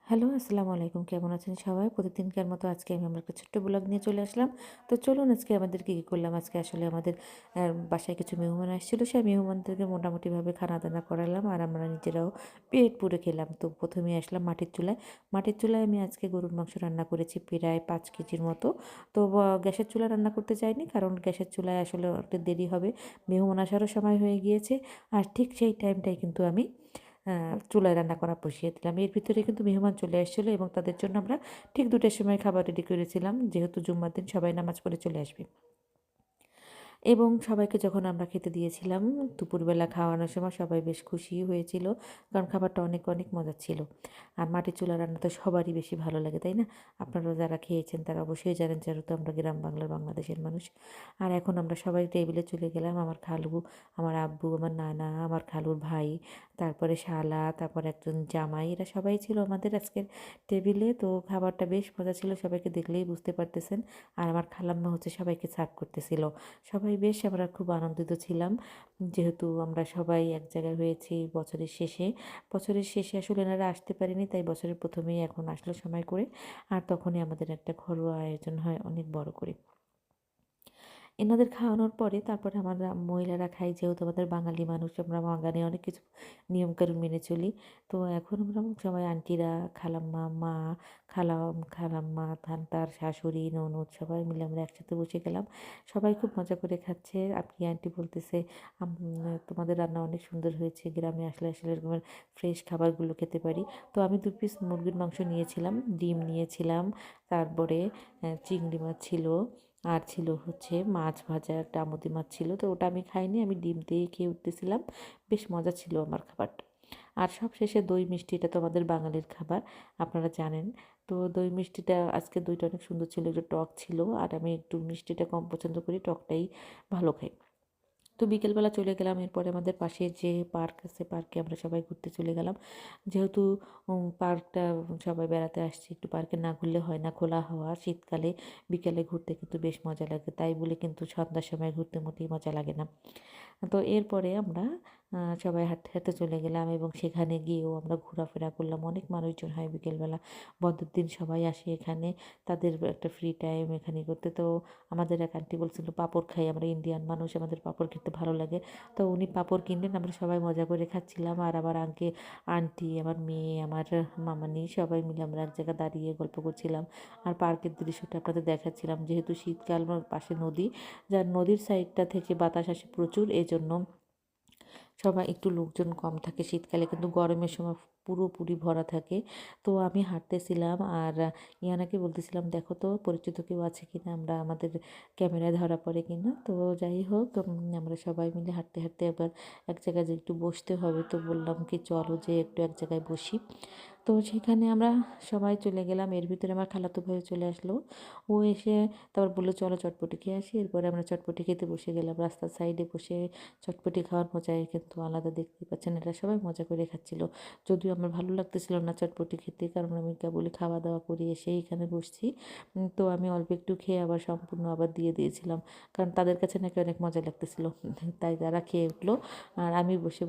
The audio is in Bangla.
হ্যালো, আসসালামু আলাইকুম। কেমন আছেন সবাই? প্রতিদিনকার মতো আজকে আমি আমার একটা ছোট্ট ব্লগ নিয়ে চলে আসলাম। তো চলুন আজকে আমাদের কী করলাম। আজকে আসলে আমাদের বাসায় কিছু মেহমান আসছিল। সেই মেহমানদেরকে মোটামুটিভাবে খানা-দানা করালাম আর আমরা নিজেরাও পেট পুরে খেলাম। তো ১ম এই আসলাম মাটির চুলায়। মাটির চুলায় আমি আজকে গরুর মাংস রান্না করেছি প্রায় ৫ কেজির মতো। তো গ্যাসের চুলায় রান্না করতে চাইনি, কারণ গ্যাসের চুলায় আসলে একটু দেরি হবে। মেহমান আসারও সময় হয়ে গিয়েছে। আর ঠিক সেই টাইমটায় কিন্তু আমি চুলায় রান্না করা বসিয়ে দিলাম। এর ভিতরে কিন্তু মেহমান চলে আসছিল এবং তাদের জন্য আমরা ঠিক ২ টার সময় খাবার রেডি করেছিলাম। যেহেতু জুম্মার দিন সবাই নামাজ পড়ে চলে আসবে। এবং সবাইকে যখন আমরা খেতে দিয়েছিলাম, দুপুরবেলা খাওয়ানোর সময় সবাই বেশ খুশি হয়েছিল। কারণ খাবারটা অনেক, অনেক মজার ছিল। আর মাটির চুলার রান্না তো সবারই বেশি ভালো লাগে, তাই না? আপনারাও যারা খেয়েছেন তারা অবশ্যই জানেন, যেহেতু আমরা গ্রাম বাংলার বাংলাদেশের মানুষ। আর এখন আমরা সবাই টেবিলে চলে গেলাম। আমার খালু, আমার আব্বু, আমার নানা, আমার খালুর ভাই, তারপরে শালা, তারপরে একজন জামাই, এরা সবাই ছিল আমাদের আজকের টেবিলে। তো খাবারটা বেশ মজা ছিল, সবাইকে দেখলেই বুঝতে পারতেছেন। আর আমার খালাম্মা হচ্ছে সবাইকে সার্ভ করতেছিল। সবাই বেশ আমরা খুব আনন্দিত ছিলাম, যেহেতু আমরা সবাই এক জায়গায় হয়েছি বছরের শেষে। বছরের শেষে আসলে এনারা আসতে পারেনি, তাই বছরের ১ম এই এখন আসলো সময় করে। আর তখনই আমাদের একটা ঘরোয়া আয়োজন হয় অনেক বড় করে। এনাদের খাওয়ানোর পরে তারপরে আমরা মহিলারা খাই, যেহেতু আমাদের বাঙালি মানুষ, আমরা বাঙালি অনেক কিছু নিয়মকানুন মেনে চলি। তো এখন আমরা সবাই আন্টিরা, খালাম্মা, মা, খালাম্মা, তার শাশুড়ি, ননদ সবাই মিলে আমরা একসাথে বসে গেলাম। সবাই খুব মজা করে খাচ্ছে। আপনি আন্টি বলতেছে, তোমাদের রান্না অনেক সুন্দর হয়েছে। গ্রামে আসলে আসলে এরকমের ফ্রেশ খাবারগুলো খেতে পারি।" তো আমি ২ পিস মুরগির মাংস নিয়েছিলাম, ডিম নিয়েছিলাম, তারপরে চিংড়ি মাছ ছিল। আর ছিল হচ্ছে মাছ ভাজা, একটা আমুদি মাছ ছিল। তো ওটা আমি খাইনি, আমি ডিম দিয়েই খেয়ে উঠতেছিলাম। বেশ মজা ছিল আমার খাবারটা। আর সবশেষে দই মিষ্টি, এটা তো আমাদের বাঙালির খাবার, আপনারা জানেন। তো দই মিষ্টিটা আজকে দইটা অনেক সুন্দর ছিল, একটু টক ছিল। আর আমি একটু মিষ্টিটা কম পছন্দ করি, টকটাই ভালো খাই। তো বিকেলবেলা চলে গেলাম। এরপরে আমাদের পাশে যে পার্ক আছে, পার্কে আমরা সবাই ঘুরতে চলে গেলাম। যেহেতু পার্কটা সবাই বেড়াতে আসছে, একটু পার্কে না ঘুরলে হয় না। খোলা হাওয়া, শীতকালে বিকেলে ঘুরতে কিন্তু বেশ মজা লাগে। তাই বলে কিন্তু সন্ধ্যার সময় ঘুরতে মোটেই মজা লাগে না। তো এরপরে আমরা সবাই হাঁটতে, হাঁটতে চলে গেলাম এবং সেখানে গিয়েও আমরা ঘোরাফেরা করলাম। অনেক মানুষজন হয় বিকেলবেলা। বন্ধের দিন সবাই আসে এখানে, তাদের একটা ফ্রি টাইম এখানে করতে। তো আমাদের এক আন্টি বলছিল পাঁপড় খাই, আমরা ইন্ডিয়ান মানুষ, আমাদের পাঁপড় খেতে ভালো লাগে। তো উনি পাঁপড় কিনলেন, আমরা সবাই মজা করে খাচ্ছিলাম। আর আমার আন্টি, আমার মেয়ে, আমার মামানি সবাই মিলে আমরা এক জায়গায় দাঁড়িয়ে গল্প করছিলাম। আর পার্কের দৃশ্যটা আপনাদের দেখাচ্ছিলাম। যেহেতু শীতকাল, আমার পাশে নদী, যার নদীর সাইডটা থেকে বাতাস আসে প্রচুর, এজন্য সবাই একটু লোকজন কম থাকে শীতকালে, কিন্তু গরমের সময় পুরোপুরি ভরা থাকে। তো আমি হাঁটতেছিলাম আর ইয়ানাকে বলতেছিলাম, দেখো তো পরিচিত কেউ আছে কিনা, আমরা আমাদের ক্যামেরায় ধরা পড়ে কিনা। তো যাই হোক, আমরা সবাই মিলে হাঁটতে হাঁটতে এবার এক জায়গায় যে একটু বসতে হবে, তো বললাম কি চলো যে একটু এক জায়গায় বসি। তো সেখানে আমরা সবাই চলে গেলাম। এর ভিতরে আমার খালাতো ভাইও চলে আসলো। ও এসে তারপর বললো চলো চটপটি খেয়ে আসি। এরপরে আমরা চটপটি খেতে বসে গেলাম। রাস্তার সাইডে বসে চটপটি খাওয়ার মজাই কিন্তু আলাদা, দেখতেই পাচ্ছেন। এরা সবাই মজা করে খাচ্ছিল। যদিও আমার ভালো লাগতেছিল না চটপটি খেতে, কারণ আমি কেবলই খাওয়া দাওয়া করে এসেই এখানে বসছি। তো আমি অল্প একটু খেয়ে আবার সম্পূর্ণ আবার দিয়ে দিয়েছিলাম, কারণ তাদের কাছে নাকি অনেক মজা লাগতেছিল। তাই তারা খেয়ে উঠলো আর আমি বসে বসে